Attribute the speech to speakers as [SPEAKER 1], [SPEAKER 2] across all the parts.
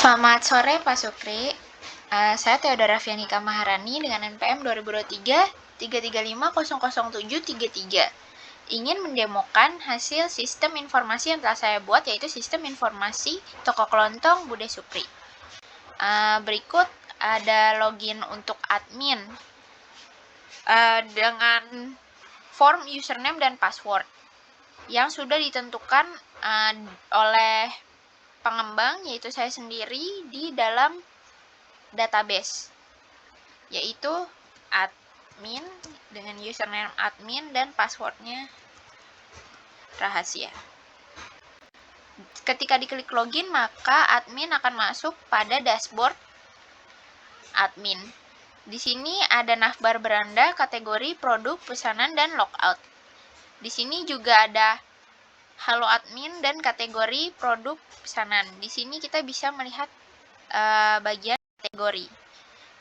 [SPEAKER 1] Selamat sore Pak Sukri. Saya Theodora Fianika Maharani dengan NPM 2023 335000733. Ingin mendemokan hasil sistem informasi yang telah saya buat, yaitu sistem informasi toko kelontong Bude Supri. Berikut ada login untuk admin dengan form username dan password yang sudah ditentukan oleh pengembang, yaitu saya sendiri, di dalam database, yaitu admin dengan username admin dan passwordnya rahasia. Ketika diklik login, maka admin akan masuk pada dashboard admin. Di sini ada navbar beranda, kategori, produk, pesanan, dan logout. Di sini juga ada halo admin dan kategori produk pesanan. Di sini kita bisa melihat bagian kategori.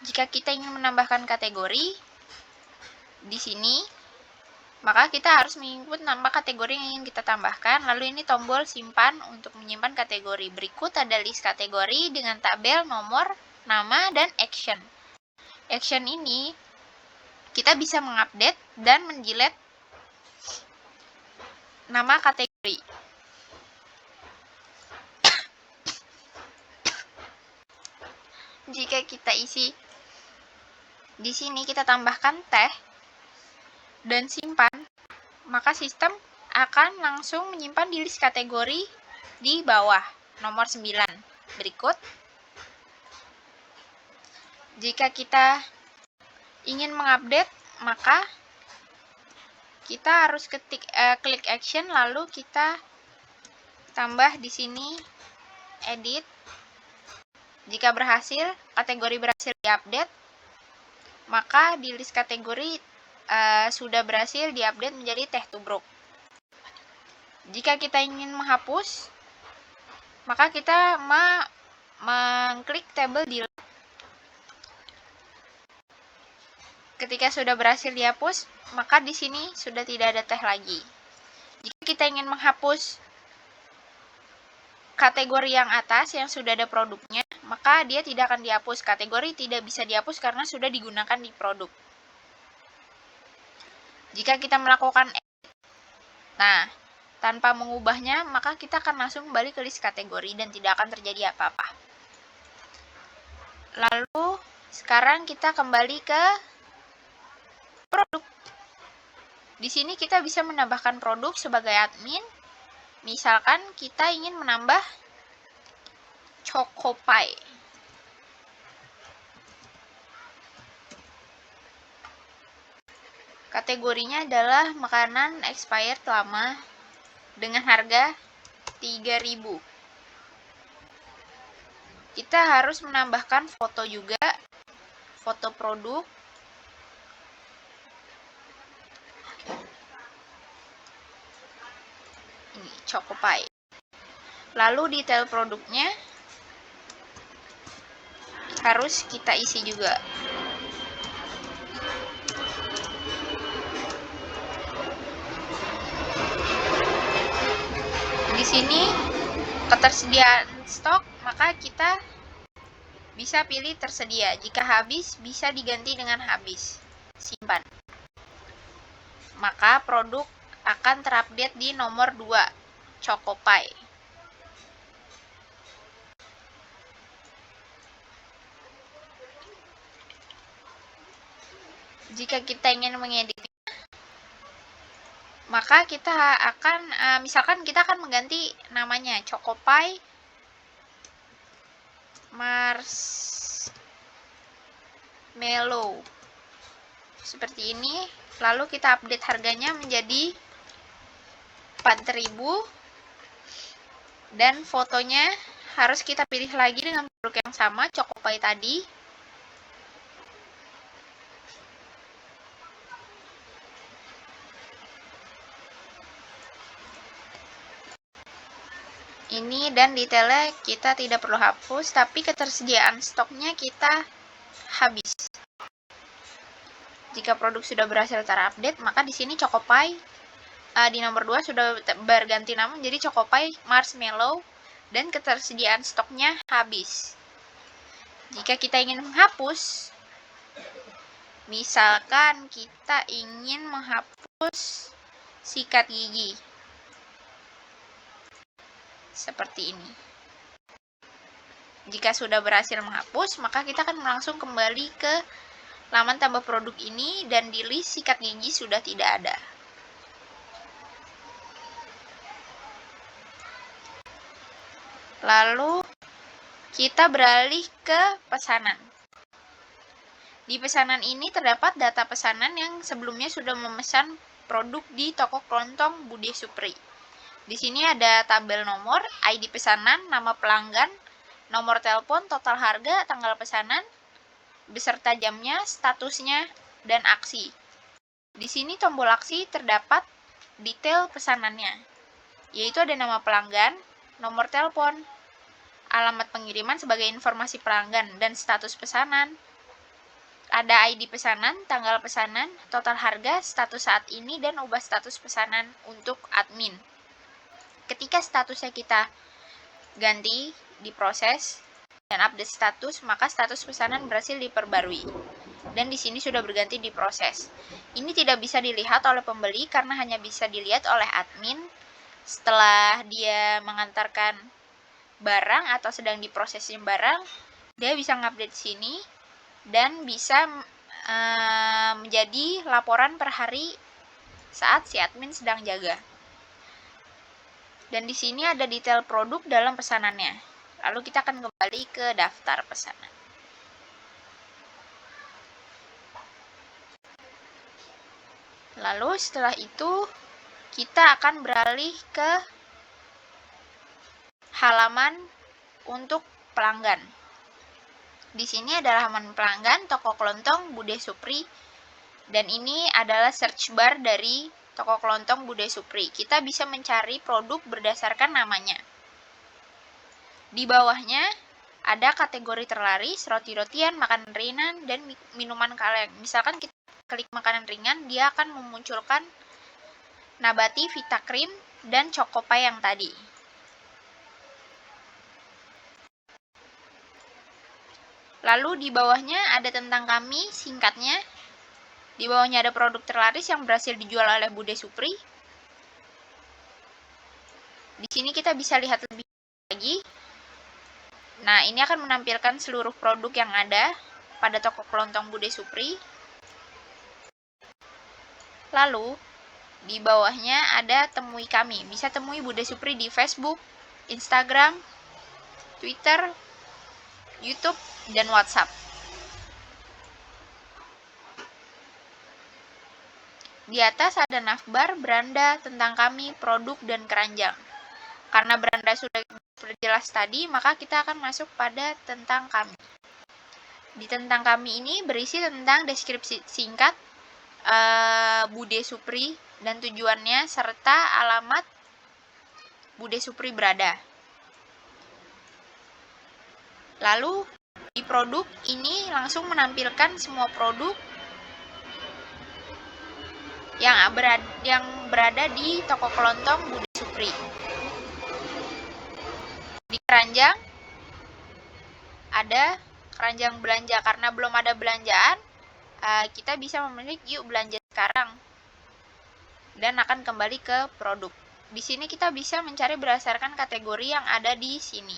[SPEAKER 1] Jika kita ingin menambahkan kategori di sini, maka kita harus menginput nama kategori yang ingin kita tambahkan. Lalu ini tombol simpan untuk menyimpan kategori. Berikut ada list kategori dengan tabel, nomor, nama, dan action. Action ini kita bisa mengupdate dan mendelete nama kategori. Jika kita isi di sini, kita tambahkan teh dan simpan, maka sistem akan langsung menyimpan di list kategori di bawah nomor 9. Berikut, jika kita ingin mengupdate, maka kita harus klik action, lalu kita tambah di sini edit. Jika berhasil, kategori berhasil diupdate, maka di list kategori sudah berhasil diupdate menjadi teh tubruk. Jika kita ingin menghapus, maka kita mengklik tabel delete. Ketika sudah berhasil dihapus, maka di sini sudah tidak ada teh lagi. Jika kita ingin menghapus kategori yang atas yang sudah ada produknya, maka dia tidak akan dihapus. Kategori tidak bisa dihapus karena sudah digunakan di produk. Jika kita melakukan edit, tanpa mengubahnya, maka kita akan langsung kembali ke list kategori dan tidak akan terjadi apa-apa. Lalu sekarang kita kembali ke produk. Di sini kita bisa menambahkan produk sebagai admin. Misalkan kita ingin menambah Choco Pie. Kategorinya adalah makanan expired lama dengan harga 3.000. Kita harus menambahkan foto juga, foto produk. Ini Choco Pie. Lalu detail produknya harus kita isi juga. Di sini ketersediaan stok, maka kita bisa pilih tersedia. Jika habis, bisa diganti dengan habis. Simpan. Maka produk akan terupdate di nomor 2, Choco Pie. Jika kita ingin mengeditnya, maka kita akan misalkan kita akan mengganti namanya Choco Pie Marshmallow seperti ini. Lalu kita update harganya menjadi 4.000 dan fotonya harus kita pilih lagi dengan produk yang sama, Choco Pie tadi. Ini dan detailnya kita tidak perlu hapus, tapi ketersediaan stoknya kita habis. Jika produk sudah berhasil terupdate, maka di sini Choco Pie di nomor 2 sudah berganti nama menjadi Choco Pie Marshmallow dan ketersediaan stoknya habis. Jika kita ingin menghapus, misalkan kita ingin menghapus sikat gigi seperti ini. Jika sudah berhasil menghapus, maka kita akan langsung kembali ke laman tambah produk ini dan di list sikat gigi sudah tidak ada. Lalu kita beralih ke pesanan. Di pesanan ini terdapat data pesanan yang sebelumnya sudah memesan produk di toko kelontong Bude Supri. Di sini ada tabel nomor, ID pesanan, nama pelanggan, nomor telepon, total harga, tanggal pesanan, beserta jamnya, statusnya, dan aksi. Di sini tombol aksi terdapat detail pesanannya, yaitu ada nama pelanggan, nomor telepon, alamat pengiriman sebagai informasi pelanggan, dan status pesanan. Ada ID pesanan, tanggal pesanan, total harga, status saat ini, dan ubah status pesanan untuk admin. Ketika statusnya kita ganti, diproses, dan update status, maka status pesanan berhasil diperbarui. Dan di sini sudah berganti diproses. Ini tidak bisa dilihat oleh pembeli karena hanya bisa dilihat oleh admin setelah dia mengantarkan barang atau sedang diprosesnya barang. Dia bisa ngupdate sini dan bisa menjadi laporan per hari saat si admin sedang jaga. Dan di sini ada detail produk dalam pesanannya. Lalu kita akan kembali ke daftar pesanan. Lalu setelah itu kita akan beralih ke halaman untuk pelanggan. Di sini adalah halaman pelanggan toko kelontong Bude Supri dan ini adalah search bar dari toko kelontong Bude Supri. Kita bisa mencari produk berdasarkan namanya. Di bawahnya ada kategori terlaris, roti-rotian, makanan ringan, dan minuman kaleng. Misalkan kita klik makanan ringan, dia akan memunculkan Nabati, Vita Cream, dan Chocopai yang tadi. Lalu di bawahnya ada tentang kami, singkatnya. Di bawahnya ada produk terlaris yang berhasil dijual oleh Bude Supri. Di sini kita bisa lihat lebih lagi. Nah, ini akan menampilkan seluruh produk yang ada pada toko kelontong Bude Supri. Lalu, di bawahnya ada temui kami. Bisa temui Bude Supri di Facebook, Instagram, Twitter, YouTube, dan WhatsApp. Di atas ada navbar, beranda, tentang kami, produk, dan keranjang. Karena beranda sudah jelas tadi, maka kita akan masuk pada tentang kami. Di tentang kami ini berisi tentang deskripsi singkat Bude Supri dan tujuannya serta alamat Bude Supri berada. Lalu di produk ini langsung menampilkan semua produk yang berada di toko kelontong Bude Supri. Di keranjang ada keranjang belanja, karena belum ada belanjaan, kita bisa memilih yuk belanja sekarang dan akan kembali ke produk. Di sini kita bisa mencari berdasarkan kategori yang ada di sini.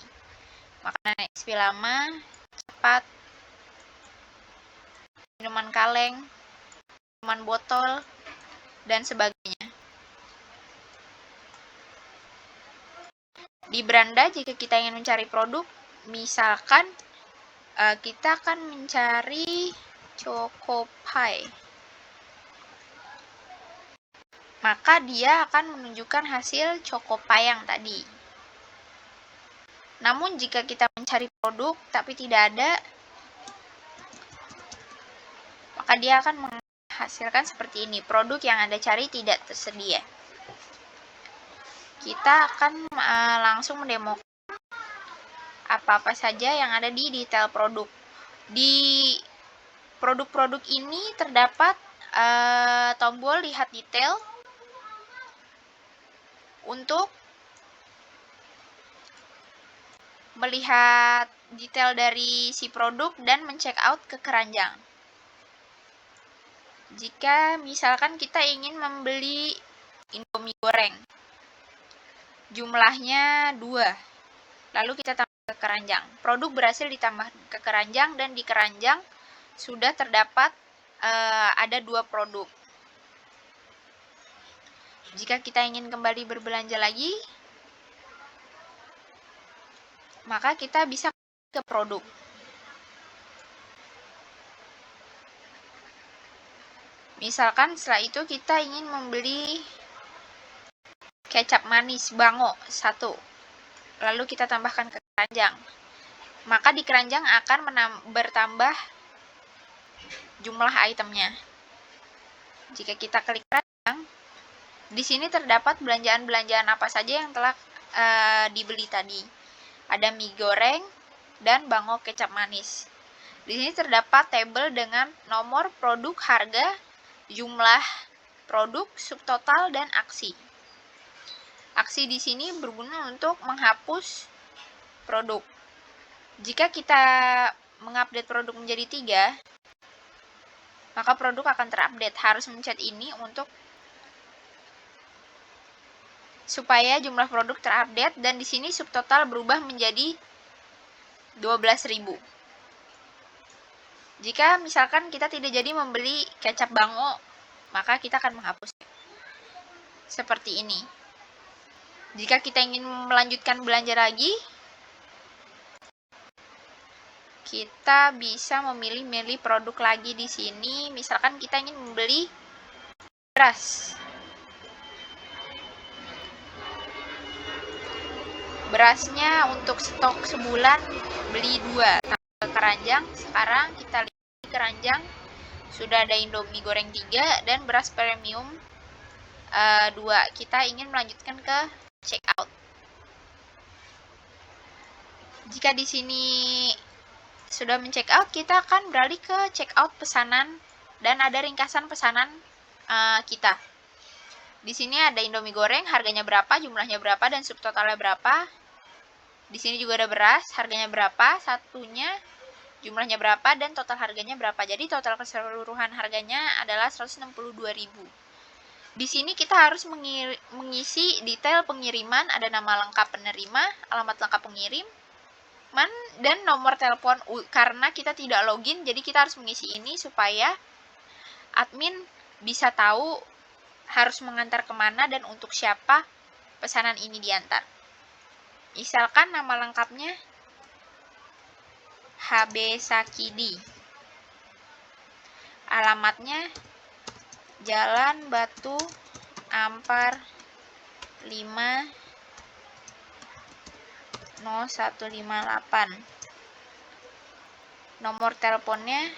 [SPEAKER 1] Makanan XP lama, cepat, minuman kaleng, minuman botol, dan sebagainya. Di beranda, jika kita ingin mencari produk, misalkan kita akan mencari Chocopai, maka dia akan menunjukkan hasil Chocopai yang tadi. Namun jika kita mencari produk tapi tidak ada, maka dia akan menghasilkan seperti ini, produk yang Anda cari tidak tersedia. Kita akan langsung mendemokan apa-apa saja yang ada di detail produk. Di produk-produk ini terdapat tombol lihat detail untuk melihat detail dari si produk dan men-check out ke keranjang. Jika misalkan kita ingin membeli Indomie goreng, jumlahnya 2, lalu kita tambah ke keranjang. Produk berhasil ditambah ke keranjang dan di keranjang sudah terdapat ada 2 produk. Jika kita ingin kembali berbelanja lagi, maka kita bisa ke produk. Misalkan setelah itu kita ingin membeli kecap manis Bango 1, lalu kita tambahkan ke keranjang. Maka di keranjang akan bertambah jumlah itemnya. Jika kita klik keranjang, di sini terdapat belanjaan-belanjaan apa saja yang telah dibeli tadi. Ada mie goreng dan Bango kecap manis. Di sini terdapat tabel dengan nomor produk, harga, jumlah produk, subtotal, dan aksi. Aksi di sini berguna untuk menghapus produk. Jika kita mengupdate produk menjadi 3, maka produk akan terupdate. Harus mencet ini untuk supaya jumlah produk terupdate, dan di sini subtotal berubah menjadi 12.000. Jika misalkan kita tidak jadi membeli kecap Bango, maka kita akan menghapus seperti ini. Jika kita ingin melanjutkan belanja lagi, kita bisa memilih produk lagi di sini. Misalkan kita ingin membeli beras. Berasnya untuk stok sebulan beli 2, tambah ke keranjang. Sekarang kita lihat di keranjang sudah ada Indomie goreng 3 dan beras premium 2. Kita ingin melanjutkan ke check out. Jika di sini sudah men-check out, kita akan beralih ke check out pesanan dan ada ringkasan pesanan kita. Di sini ada Indomie goreng, harganya berapa, jumlahnya berapa, dan subtotalnya berapa. Di sini juga ada beras, harganya berapa, satunya, jumlahnya berapa, dan total harganya berapa. Jadi total keseluruhan harganya adalah 162.000. Di sini kita harus mengisi detail pengiriman, ada nama lengkap penerima, alamat lengkap pengirim, dan nomor telepon. Karena kita tidak login, jadi kita harus mengisi ini supaya admin bisa tahu harus mengantar kemana dan untuk siapa pesanan ini diantar. Misalkan nama lengkapnya HB Sakidi, alamatnya Jalan Batu Ampar 5 0158. Nomor teleponnya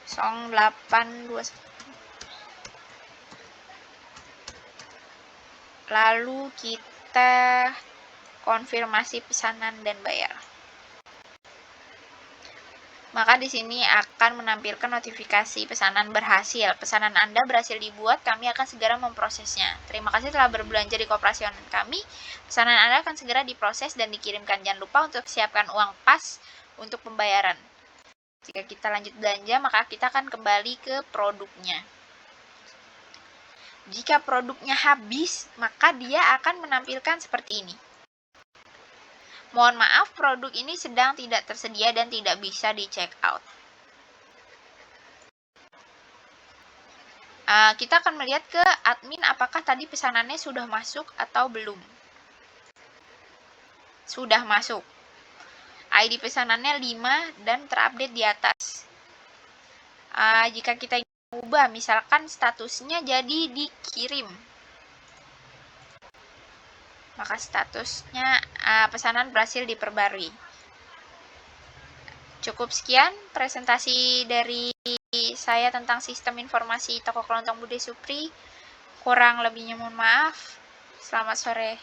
[SPEAKER 1] 0821. Lalu kita konfirmasi pesanan dan bayar. Maka di sini akan menampilkan notifikasi pesanan berhasil. Pesanan Anda berhasil dibuat, kami akan segera memprosesnya. Terima kasih telah berbelanja di koperasi online kami. Pesanan Anda akan segera diproses dan dikirimkan. Jangan lupa untuk siapkan uang pas untuk pembayaran. Jika kita lanjut belanja, maka kita akan kembali ke produknya. Jika produknya habis, maka dia akan menampilkan seperti ini. Mohon maaf, produk ini sedang tidak tersedia dan tidak bisa di-check out. Kita akan melihat ke admin apakah tadi pesanannya sudah masuk atau belum. Sudah masuk. ID pesanannya 5 dan terupdate di atas. Jika kita ingin mengubah, misalkan statusnya jadi dikirim, maka statusnya pesanan berhasil diperbarui. Cukup sekian presentasi dari saya tentang sistem informasi toko kelontong Bude Supri. Kurang lebihnya mohon maaf. Selamat sore.